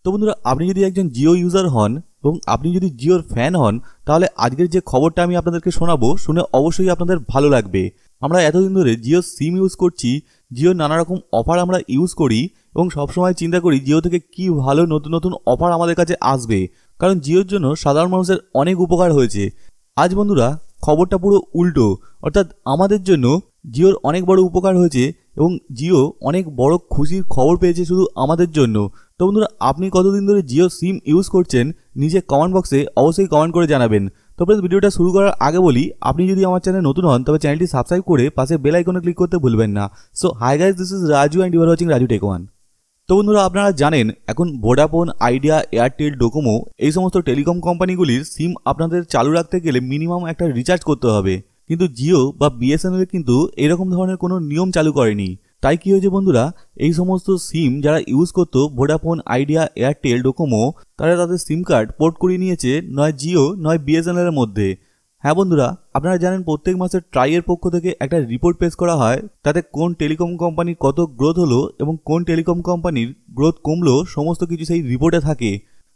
তো বন্ধুরা, আপনি যদি একজন জিও ইউজার হন এবং আপনি যদি জিওর ফ্যান হন, তাহলে আজকের যে খবরটা আমি আপনাদেরকে শোনাবো শুনে অবশ্যই আপনাদের ভালো লাগবে। আমরা এতদিন ধরে জিও সিম ইউজ করছি, জিওর নানা রকম অফার আমরা ইউজ করি এবং সবসময় চিন্তা করি জিও থেকে কি ভালো নতুন নতুন অফার আমাদের কাছে আসবে, কারণ জিওর জন্য সাধারণ মানুষের অনেক উপকার হয়েছে। আজ বন্ধুরা খবরটা পুরো উল্টো, অর্থাৎ আমাদের জন্য জিওর অনেক বড় উপকার হয়েছে এবং জিও অনেক বড় খুশির খবর পেয়েছে শুধু আমাদের জন্য। তো বন্ধুরা, আপনি কতদিন ধরে জিও সিম ইউজ করছেন নিচে কমেন্ট বক্সে অবশ্যই কমেন্ট করে জানাবেন। তো প্লিজ ভিডিওটা শুরু করার আগে বলি, আপনি যদি আমার চ্যানেলে নতুন হন তবে চ্যানেলটি সাবস্ক্রাইব করে পাশে বেল আইকনে ক্লিক করতে ভুলবেন না। So hi guys, this is Raju and you are watching Raju tech one. তো বন্ধুরা, আপনারা জানেন এখন ভোডাফোন, আইডিয়া, এয়ারটেল, ডোকোমো এই সমস্ত টেলিকম কোম্পানিগুলির সিম আপনাদের চালু রাখতে গেলে মিনিমাম একটা রিচার্জ করতে হবে, কিন্তু জিও বা বিএসএনএল কিন্তু এরকম ধরনের কোনো নিয়ম চালু করেনি। তাই কি হয়েছে বন্ধুরা, এই সমস্ত সিম যারা ইউজ করতো ভোডাফোন, আইডিয়া, এয়ারটেল, ডোকোমো, তারা তাদের সিম কার্ড পোর্ট করিয়ে নিয়েছে নয় জিও নয় বিএসএনএল এর মধ্যে। হ্যাঁ বন্ধুরা, আপনারা জানেন প্রত্যেক মাসে ট্রাইয়ের পক্ষ থেকে একটা রিপোর্ট পেশ করা হয়, তাতে কোন টেলিকম কোম্পানির কত গ্রোথ হলো এবং কোন টেলিকম কোম্পানির গ্রোথ কমলো সমস্ত কিছু সেই রিপোর্টে থাকে।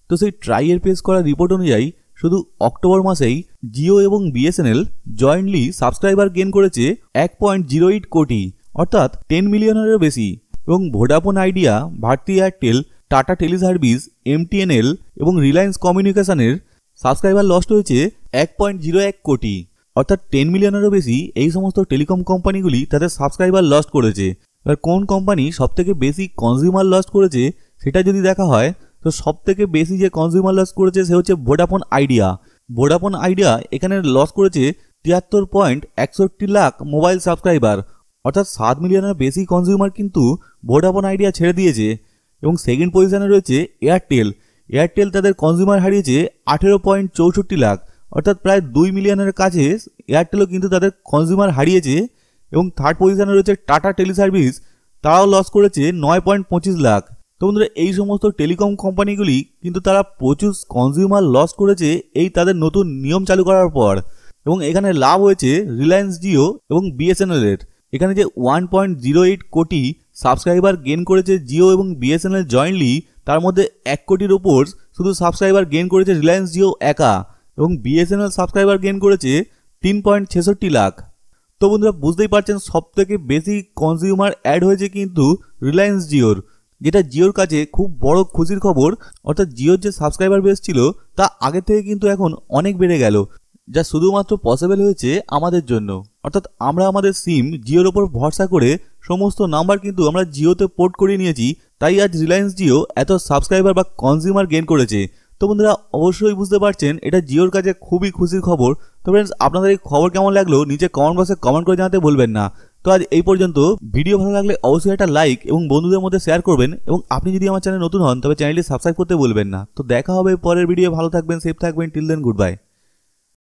তো সেই ট্রাইয়ের পেশ করা রিপোর্ট অনুযায়ী শুধু অক্টোবর মাসেই জিও এবং বিএসএনএল জয়েন্টলি সাবস্ক্রাইবার গেইন করেছে 1.08 কোটি, অর্থাৎ 10 মিলিয়নেরও বেশি, এবং Vodafone, Idea, Bharti Airtel, Tata Teleservice, MTNL এবং রিলায়েন্স কমিউনিকেশনের সাবস্ক্রাইবার লস্ট হয়েছে 1.01 কোটি, অর্থাৎ 10 মিলিয়নেরও বেশি। এই সমস্ত টেলিকম কোম্পানিগুলি তাদের সাবস্ক্রাইবার লস্ট করেছে। এবার কোন কোম্পানি সব থেকে বেশি কনজিউমার লস্ট করেছে সেটা যদি দেখা হয়, তো সব থেকে বেশি যে কনজিউমার লস করেছে সে হচ্ছে ভোডাফোন আইডিয়া। ভোডাফোন আইডিয়া এখানে লস করেছে 73.61 লাখ মোবাইল সাবস্ক্রাইবার, অর্থাৎ 7 মিলিয়নের বেশি কনজিউমার কিন্তু ভোডাফোন আইডিয়া ছেড়ে দিয়েছে। এবং সেকেন্ড পজিশনে রয়েছে এয়ারটেল। এয়ারটেল তাদের কনজিউমার হারিয়েছে 18.64 লাখ, অর্থাৎ প্রায় 2 মিলিয়নের কাছে এয়ারটেলও কিন্তু তাদের কনজিউমার হারিয়েছে। এবং থার্ড পজিশনে রয়েছে টাটা টেলিসার্ভিস, তারাও লস করেছে 9.25 লাখ। তো বন্ধুরা, এই সমস্ত টেলিকম কোম্পানিগুলি কিন্তু তারা প্রচুর কনজিউমার লস করেছে এই তাদের নতুন নিয়ম চালু করার পর। এবং এখানে লাভ হয়েছে রিলায়েন্স জিও এবং বিএসএনএল এর। এখানে যে 1.08 কোটি সাবস্ক্রাইবার গেইন করেছে জিও এবং বিএসএনএল জয়েন্টলি, তার মধ্যে 1 কোটির ওপর শুধু সাবস্ক্রাইবার গেইন করেছে রিলায়েন্স জিও একা, এবং বিএসএনএল সাবস্ক্রাইবার গেইন করেছে 3.66 লাখ। তো বন্ধুরা, বুঝতেই পারছেন সব থেকে বেশি কনজিউমার অ্যাড হয়েছে কিন্তু রিলায়েন্স জিওর, যেটা জিওর কাছে খুব বড় খুশির খবর। অর্থাৎ জিওর যে সাবস্ক্রাইবার বেস ছিল তা আগে থেকে কিন্তু এখন অনেক বেড়ে গেল, যা শুধুমাত্র পসিবল হয়েছে আমাদের জন্য। অর্থাৎ আমরা আমাদের সিম জিওর ওপর ভরসা করে সমস্ত নাম্বার কিন্তু আমরা জিওতে পোর্ট করিয়ে নিয়েছি, তাই আজ রিলায়েন্স জিও এত সাবস্ক্রাইবার বা কনজিউমার গেইন করেছে। তো বন্ধুরা, অবশ্যই বুঝতে পারছেন এটা জিওর কাছে খুবই খুশির খবর। তো ফ্রেন্ডস, আপনাদের এই খবর কেমন লাগলো নিচে কমেন্ট বক্সে কমেন্ট করে জানাতে ভুলবেন না। তো আজ এই পর্যন্ত। ভিডিও ভালো লাগলে অবশ্যই একটা লাইক এবং বন্ধুদের মধ্যে শেয়ার করবেন, এবং আপনি যদি আমার চ্যানেলে নতুন হন তবে চ্যানেলটি সাবস্ক্রাইব করতে ভুলবেন না। তো দেখা হবে পরের ভিডিও। ভালো থাকবেন, সেফ থাকবেন। Till then, good by.